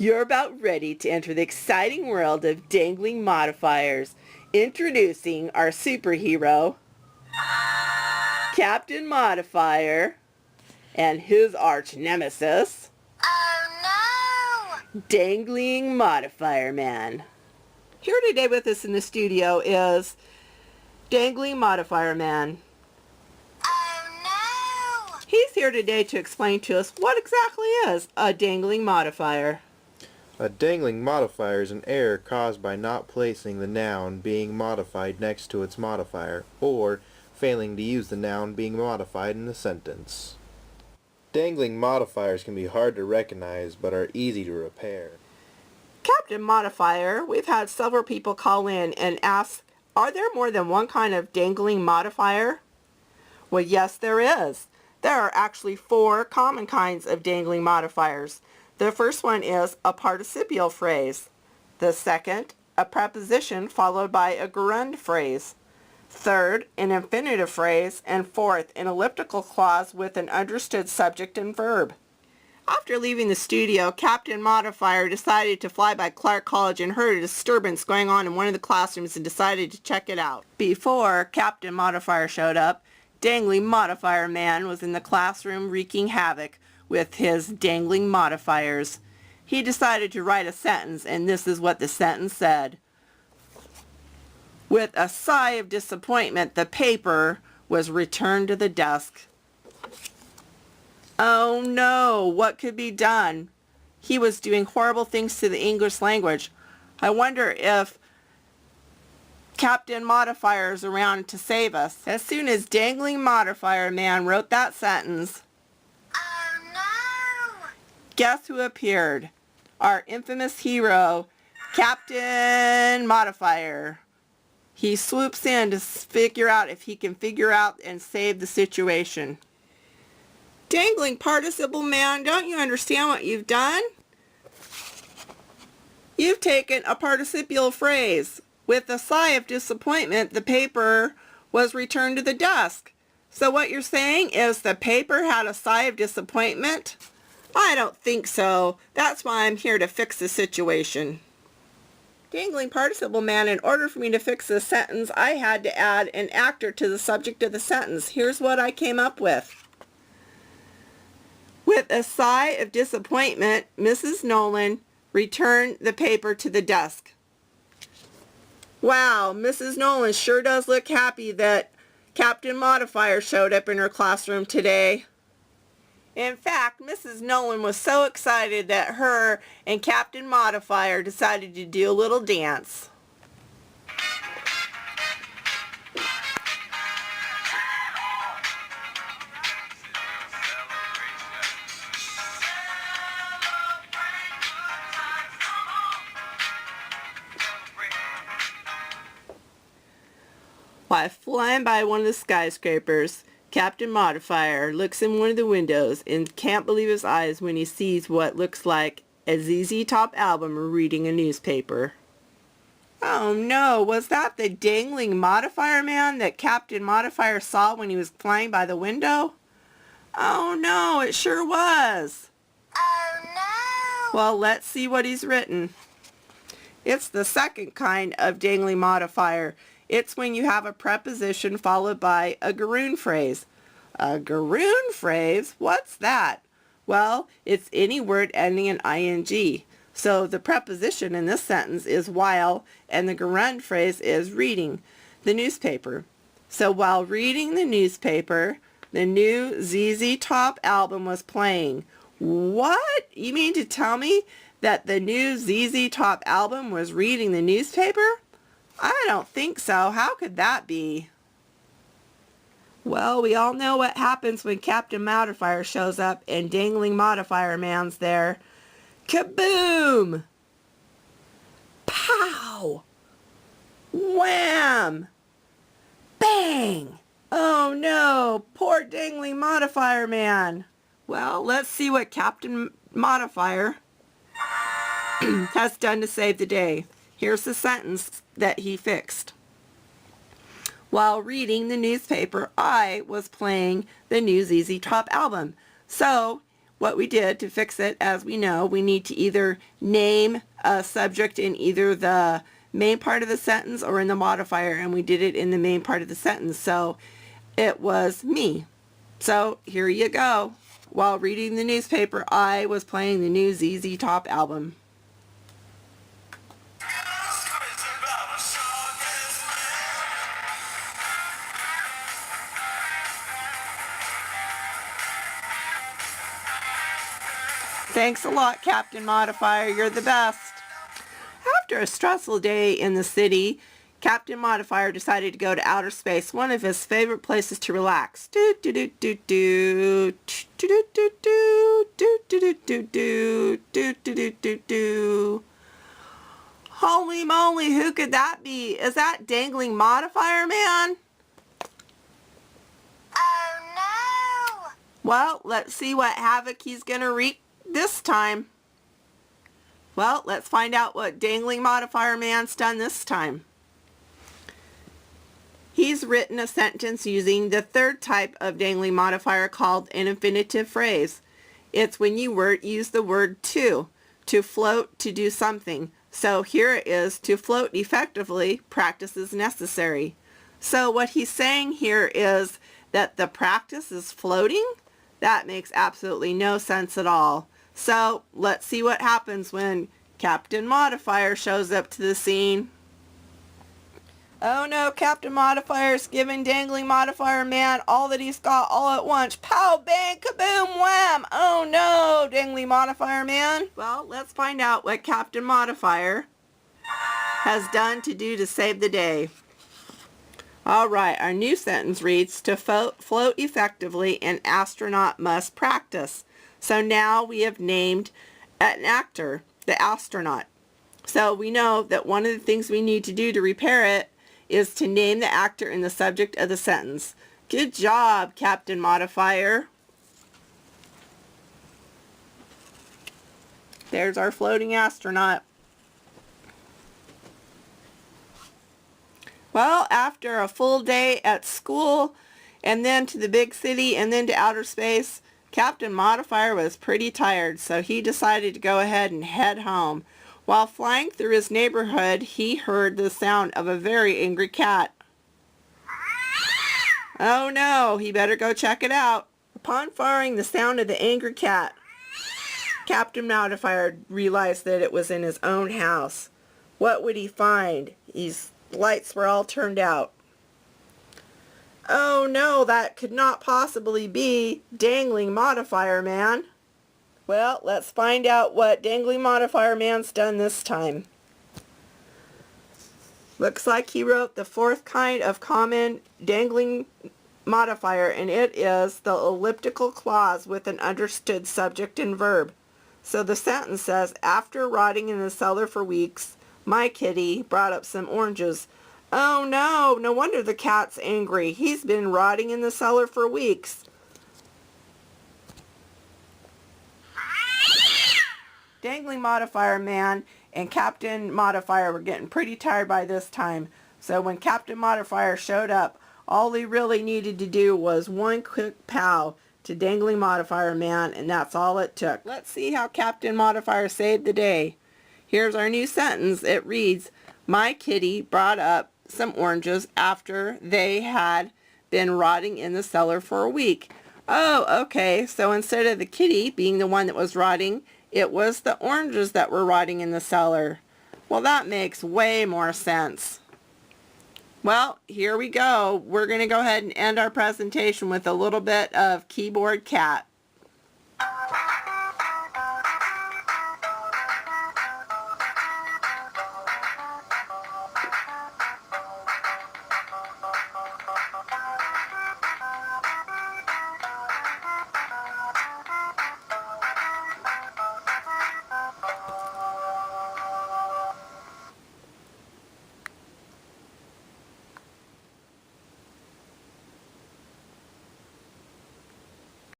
You're about ready to enter the exciting world of dangling modifiers. Introducing our superhero, Captain Modifier, and his arch nemesis, Oh no! Dangling Modifier Man. Here today with us in the studio is Dangling Modifier Man. Oh no! He's here today to explain to us what exactly is a dangling modifier. A dangling modifier is an error caused by not placing the noun being modified next to its modifier, or failing to use the noun being modified in a sentence. Dangling modifiers can be hard to recognize but are easy to repair. Captain Modifier, we've had several people call in and ask, are there more than one kind of dangling modifier? Well, yes, there is. There are actually 4 common kinds of dangling modifiers. The first one is a participial phrase. The second, a preposition followed by a gerund phrase. Third, an infinitive phrase. And fourth, an elliptical clause with an understood subject and verb. After leaving the studio, Captain Modifier decided to fly by Clark College and heard a disturbance going on in one of the classrooms and decided to check it out. Before Captain Modifier showed up, Dangling Modifier Man was in the classroom wreaking havoc with his dangling modifiers. He decided to write a sentence, and this is what the sentence said. With a sigh of disappointment, the paper was returned to the desk. Oh no, what could be done? He was doing horrible things to the English language. I wonder if Captain Modifier is around to save us. As soon as Dangling Modifier Man wrote that sentence, Oh no! guess who appeared? Our infamous hero, Captain Modifier. He swoops in to figure out if he can figure out and save the situation. Dangling participle man, don't you understand what you've done? You've taken a participial phrase. With a sigh of disappointment, the paper was returned to the desk. So what you're saying is the paper had a sigh of disappointment? I don't think so. That's why I'm here to fix the situation. Dangling participle man, in order for me to fix this sentence, I had to add an actor to the subject of the sentence. Here's what I came up with. With a sigh of disappointment, Mrs. Nolan returned the paper to the desk. Wow, Mrs. Nolan sure does look happy that Captain Modifier showed up in her classroom today. In fact, Mrs. Nolan was so excited that her and Captain Modifier decided to do a little dance. While flying by one of the skyscrapers, Captain Modifier looks in one of the windows and can't believe his eyes when he sees what looks like a ZZ Top album reading a newspaper. Oh no, was that the dangling modifier man that Captain Modifier saw when he was flying by the window? Oh no, it sure was. Oh no! Well, let's see what he's written. It's the second kind of dangling modifier. It's when you have a preposition followed by a gerund phrase. A gerund phrase? What's that? Well, it's any word ending in ing. So the preposition in this sentence is while, and the gerund phrase is reading the newspaper. So while reading the newspaper, the new ZZ Top album was playing. What? You mean to tell me that the new ZZ Top album was reading the newspaper? I don't think so. How could that be? Well, we all know what happens when Captain Modifier shows up and Dangling Modifier Man's there. Kaboom! Pow! Wham! Bang! Oh no, poor Dangling Modifier Man. Well, let's see what Captain Modifier has done to save the day. Here's the sentence that he fixed. While reading the newspaper, I was playing the new ZZ Top album. So what we did to fix it, as we know, we need to either name a subject in either the main part of the sentence or in the modifier, and we did it in the main part of the sentence. So it was me. So here you go. While reading the newspaper, I was playing the new ZZ Top album. Thanks a lot, Captain Modifier. You're the best. After a stressful day in the city, Captain Modifier decided to go to outer space, one of his favorite places to relax. Do do do do do do do do do do do do do do do do do do. Holy moly, who could that be? Is that Dangling Modifier Man? Oh no! Well, let's see what havoc he's gonna wreak this time. Well, let's find out what Dangling Modifier Man's done this time. He's written a sentence using the third type of dangling modifier called an infinitive phrase. It's when you use the word to float, to do something. So here it is: to float effectively, practice is necessary. So what he's saying here is that the practice is floating? That makes absolutely no sense at all. So let's see what happens when Captain Modifier shows up to the scene. Oh no, Captain Modifier's giving Dangling Modifier Man all that he's got all at once. Pow, bang, kaboom, wham! Oh no, Dangling Modifier Man. Well, let's find out what Captain Modifier has done to save the day. Alright, our new sentence reads, to float effectively, an astronaut must practice. So now we have named an actor, the astronaut. So we know that one of the things we need to do to repair it is to name the actor in the subject of the sentence. Good job, Captain Modifier. There's our floating astronaut. Well, after a full day at school, and then to the big city, and then to outer space, Captain Modifier was pretty tired, so he decided to go ahead and head home. While flying through his neighborhood, he heard the sound of a very angry cat. Oh no, he better go check it out. Upon hearing the sound of the angry cat, Captain Modifier realized that it was in his own house. What would he find? His lights were all turned out. Oh no, that could not possibly be Dangling Modifier Man. Well, let's find out what Dangling Modifier Man's done this time. Looks like he wrote the fourth kind of common dangling modifier, and it is the elliptical clause with an understood subject and verb. So the sentence says, after rotting in the cellar for weeks, my kitty brought up some oranges. Oh no, no wonder the cat's angry. He's been rotting in the cellar for weeks. Dangling Modifier Man and Captain Modifier were getting pretty tired by this time. So when Captain Modifier showed up, all he really needed to do was one quick pow to Dangling Modifier Man, and that's all it took. Let's see how Captain Modifier saved the day. Here's our new sentence. It reads, my kitty brought up some oranges after they had been rotting in the cellar for a week. Oh, okay, so instead of the kitty being the one that was rotting, it was the oranges that were rotting in the cellar. Well, that makes way more sense. Well, here we go. We're going to go ahead and end our presentation with a little bit of Keyboard Cat.